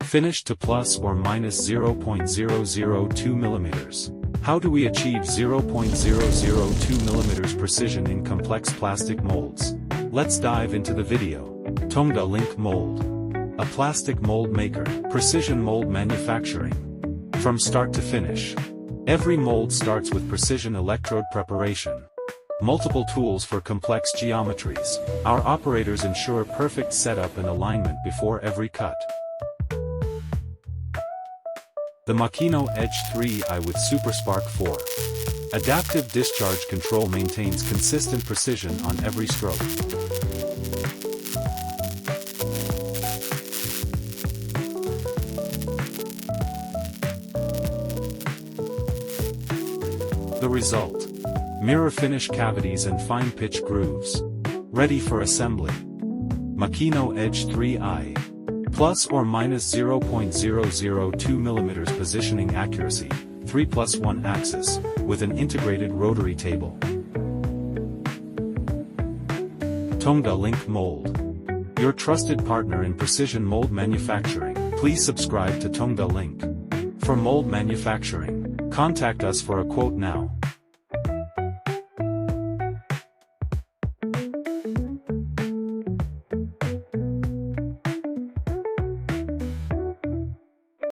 Finish to plus or minus 0.002 millimeters. How do we achieve 0.002 millimeters precision in complex plastic molds? Let's dive into the video. TONGDA LINK MOLD. A plastic mold maker, precision mold manufacturing. From start to finish. Every mold starts with precision electrode preparation. Multiple tools for complex geometries. Our operators ensure perfect setup and alignment before every cut. The Makino EDGE3i with SuperSpark 4. Adaptive discharge control maintains consistent precision on every stroke. The result. Mirror finish cavities and fine pitch grooves. Ready for assembly. Makino EDGE3i. Plus or minus 0.002 mm positioning accuracy, 3+1 axis, with an integrated rotary table. TONGDA LINK MOLD. Your trusted partner in precision mold manufacturing. Please subscribe to TONGDA LINK. For mold manufacturing, contact us for a quote now.